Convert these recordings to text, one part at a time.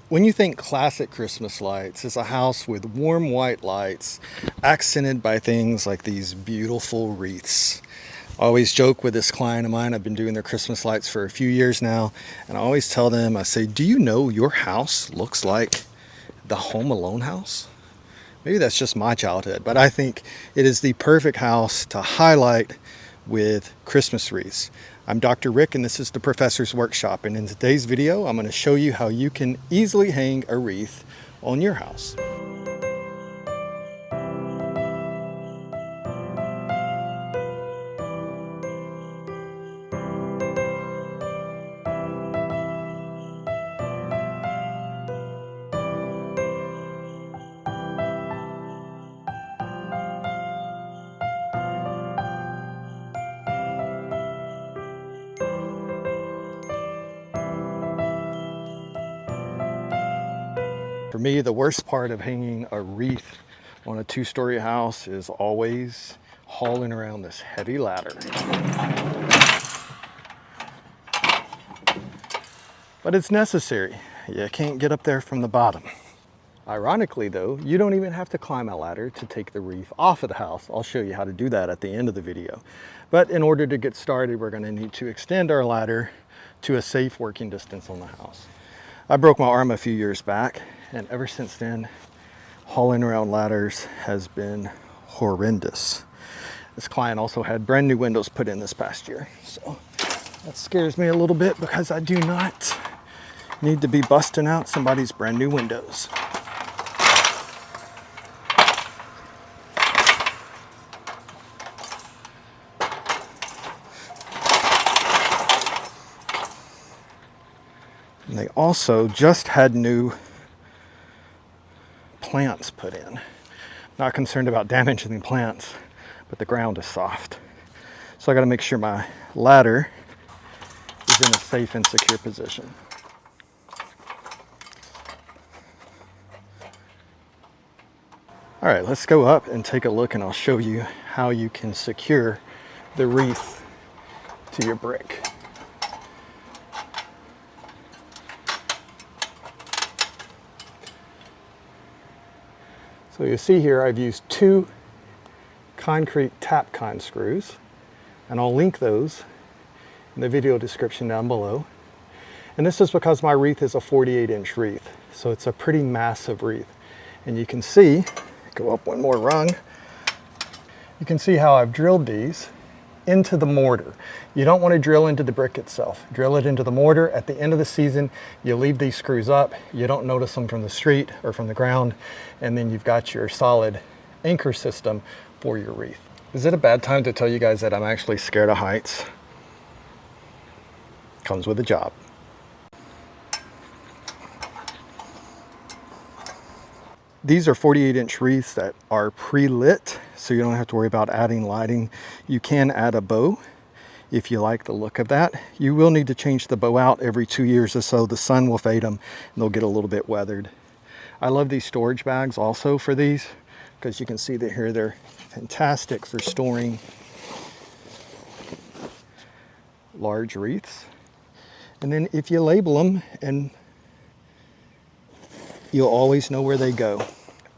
When you think classic Christmas lights, it's a house with warm white lights accented by things like these beautiful wreaths. I always joke with this client of mine, I've been doing their Christmas lights for a few years now, and I always tell them, I say, do you know your house looks like the Home Alone house? Maybe that's just my childhood, but I think it is the perfect house to highlight with Christmas wreaths. I'm Dr. Rick and this is the Professor's Workshop, and in today's video I'm going to show you how you can easily hang a wreath on your house. For me, the worst part of hanging a wreath on a two-story house is always hauling around this heavy ladder. But it's necessary. You can't get up there from the bottom. Ironically though, you don't even have to climb a ladder to take the wreath off of the house. I'll show you how to do that at the end of the video. But in order to get started, we're going to need to extend our ladder to a safe working distance on the house. I broke my arm a few years back, and ever since then, hauling around ladders has been horrendous. This client also had brand new windows put in this past year, so that scares me a little bit because I do not need to be busting out somebody's brand new windows. And they also just had new plants put in. Not concerned about damaging the plants, but the ground is soft. So I got to make sure my ladder is in a safe and secure position. All right, let's go up and take a look and I'll show you how you can secure the wreath to your brick. So you see here I've used two concrete tap con screws, and I'll link those in the video description down below. And this is because my wreath is a 48-inch wreath, so it's a pretty massive wreath. And you can see, go up one more rung, you can see how I've drilled these into the mortar. You don't want to drill into the brick itself. Drill it into the mortar. At the end of the season, you leave these screws up. You don't notice them from the street or from the ground, and then you've got your solid anchor system for your wreath. Is it a bad time to tell you guys that I'm actually scared of heights? Comes with a job. These are 48-inch wreaths that are pre-lit, so you don't have to worry about adding lighting. You can add a bow if you like the look of that. You will need to change the bow out every 2 years or so. The sun will fade them and they'll get a little bit weathered. I love these storage bags also for these, because you can see that here they're fantastic for storing large wreaths. And then if you label them, and you'll always know where they go.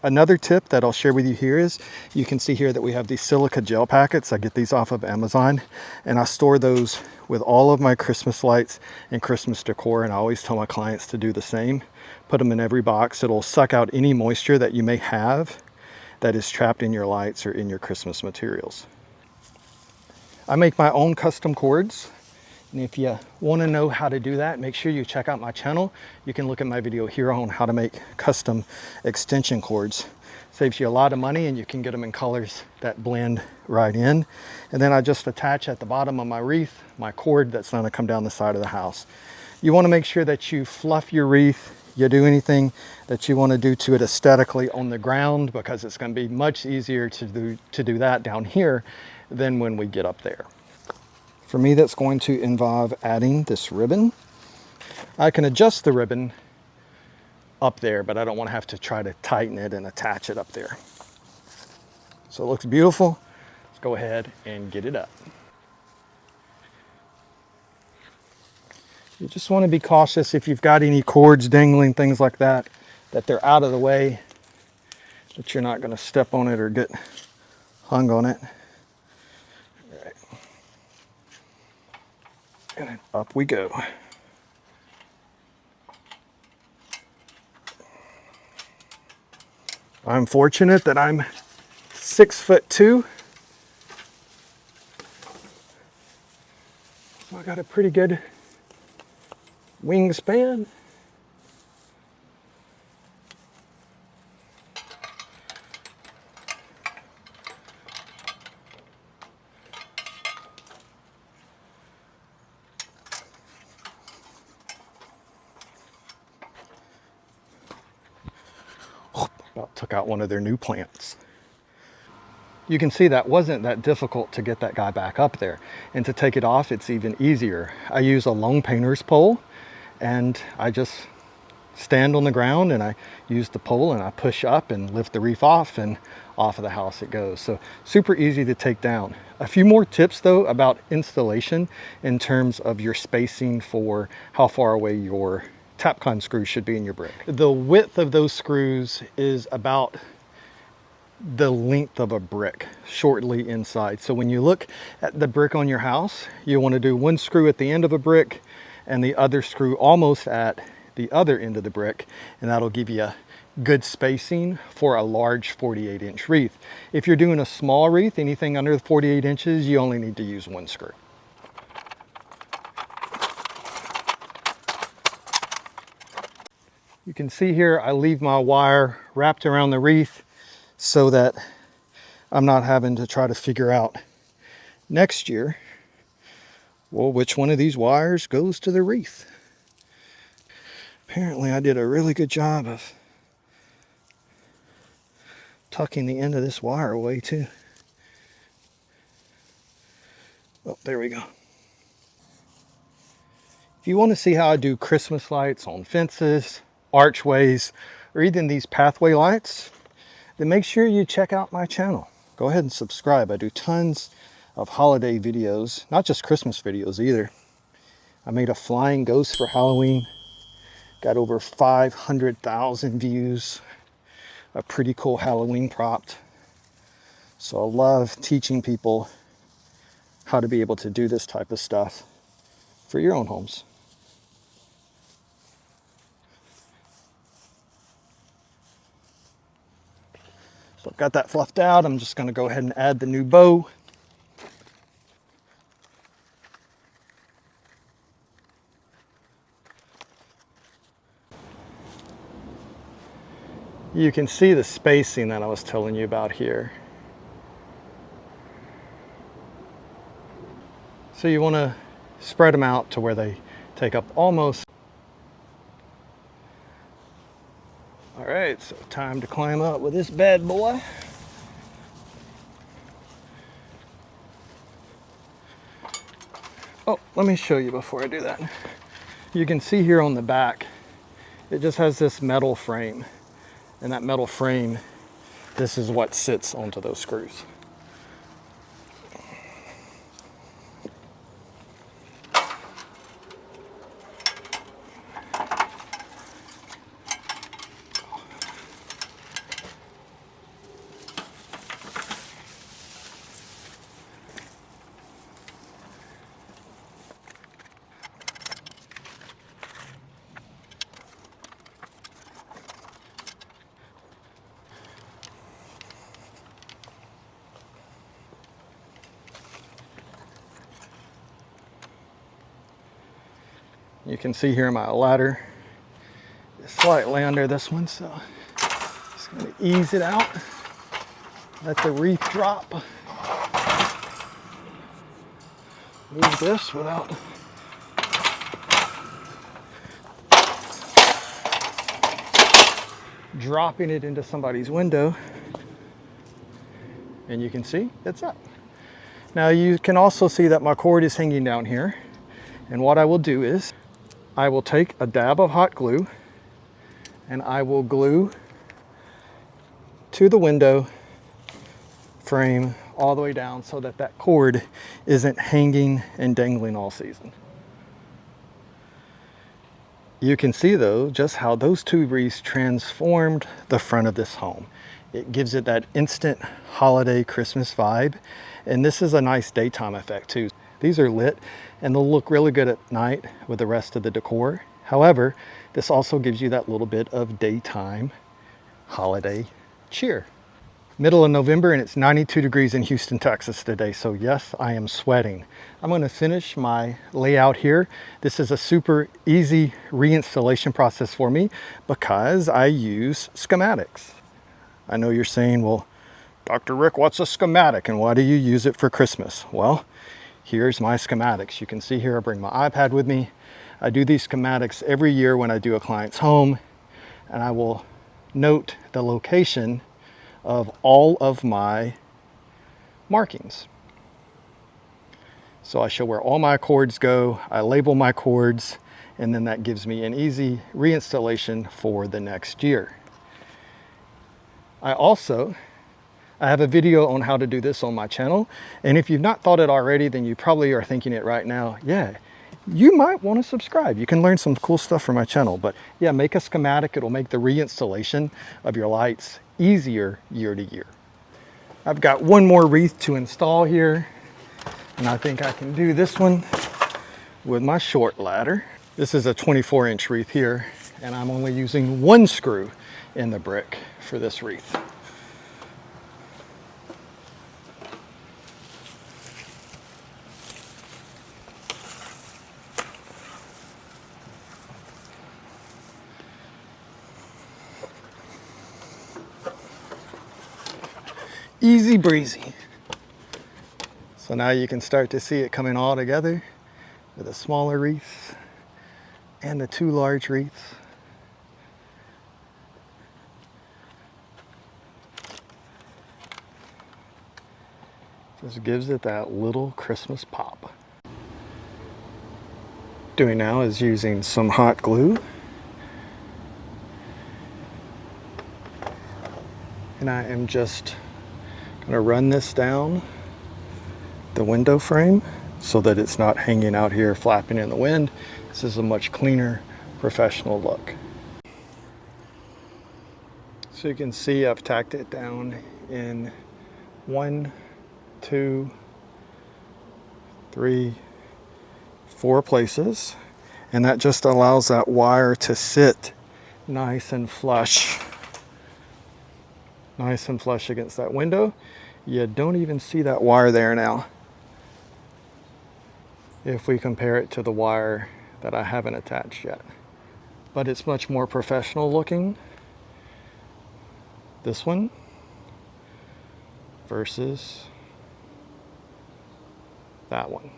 Another tip that I'll share with you here is, you can see here that we have these silica gel packets. I get these off of Amazon, and I store those with all of my Christmas lights and Christmas decor, and I always tell my clients to do the same. Put them in every box. It'll suck out any moisture that you may have that is trapped in your lights or in your Christmas materials. I make my own custom cords. And if you want to know how to do that, make sure you check out my channel. You can look at my video here on how to make custom extension cords. Saves you a lot of money, and you can get them in colors that blend right in. And then I just attach at the bottom of my wreath my cord that's going to come down the side of the house. You want to make sure that you fluff your wreath. You do anything that you want to do to it aesthetically on the ground, because it's going to be much easier to do that down here than when we get up there. For me, that's going to involve adding this ribbon. I can adjust the ribbon up there, but I don't want to have to try to tighten it and attach it up there. So it looks beautiful. Let's go ahead and get it up. You just want to be cautious if you've got any cords dangling, things like that, that they're out of the way, that you're not going to step on it or get hung on it. All right. And then up we go. I'm fortunate that I'm 6'2". So I got a pretty good wingspan. About took out one of their new plants. You can see that wasn't that difficult to get that guy back up there, and to take it off it's even easier. I use a lone painter's pole, and I just stand on the ground and I use the pole and I push up and lift the wreath off, and off of the house it goes. So super easy to take down. A few more tips though about installation in terms of your spacing for how far away your Tapcon screws should be in your brick. The width of those screws is about the length of a brick shortly inside. So when you look at the brick on your house, you want to do one screw at the end of a brick and the other screw almost at the other end of the brick, and that'll give you a good spacing for a large 48-inch wreath. If you're doing a small wreath, anything under the 48 inches, you only need to use one screw. You can see here I leave my wire wrapped around the wreath so that I'm not having to try to figure out next year, well, which one of these wires goes to the wreath. Apparently I did a really good job of tucking the end of this wire away too. Oh, there we go. If you want to see how I do Christmas lights on fences, archways, or even these pathway lights, then make sure you check out my channel. Go ahead and subscribe. I do tons of holiday videos, not just Christmas videos either. I made a flying ghost for Halloween. Got over 500,000 views. A pretty cool Halloween prop. So I love teaching people how to be able to do this type of stuff for your own homes. So I've got that fluffed out. I'm just going to go ahead and add the new bow. You can see the spacing that I was telling you about here. So you want to spread them out to where they take up almost. All right, so time to climb up with this bad boy. Oh, let me show you before I do that. You can see here on the back, it just has this metal frame. And that metal frame, this is what sits onto those screws. You can see here my ladder is slightly under this one, so just going to ease it out, let the wreath drop. Move this without dropping it into somebody's window, and you can see it's up. Now you can also see that my cord is hanging down here, and what I will do is I will take a dab of hot glue and I will glue to the window frame all the way down so that that cord isn't hanging and dangling all season. You can see though just how those two wreaths transformed the front of this home. It gives it that instant holiday Christmas vibe, and this is a nice daytime effect too. These are lit and they'll look really good at night with the rest of the decor. However, this also gives you that little bit of daytime holiday cheer. Middle of November and it's 92 degrees in Houston, Texas today. So yes, I am sweating. I'm going to finish my layout here. This is a super easy reinstallation process for me because I use schematics. I know you're saying, well, Dr. Rick, what's a schematic and why do you use it for Christmas? Well, here's my schematics. You can see here I bring my iPad with me. I do these schematics every year when I do a client's home, and I will note the location of all of my markings. So I show where all my cords go, I label my cords, and then that gives me an easy reinstallation for the next year. I have a video on how to do this on my channel, and if you've not thought it already, then you probably are thinking it right now. Yeah, you might want to subscribe. You can learn some cool stuff from my channel. But yeah, make a schematic. It'll make the reinstallation of your lights easier year to year. I've got one more wreath to install here, and I think I can do this one with my short ladder. This is a 24-inch wreath here, and I'm only using one screw in the brick for this wreath. Easy breezy. So now you can start to see it coming all together with a smaller wreath and the two large wreaths. Just gives it that little Christmas pop. Doing now is using some hot glue. And I am just going to run this down the window frame so that it's not hanging out here flapping in the wind. This is a much cleaner, professional look. So you can see I've tacked it down in 1, 2, 3, 4 places, and that just allows that wire to sit nice and flush against that window. You don't even see that wire there now if we compare it to the wire that I haven't attached yet. But it's much more professional looking, this one, versus that one.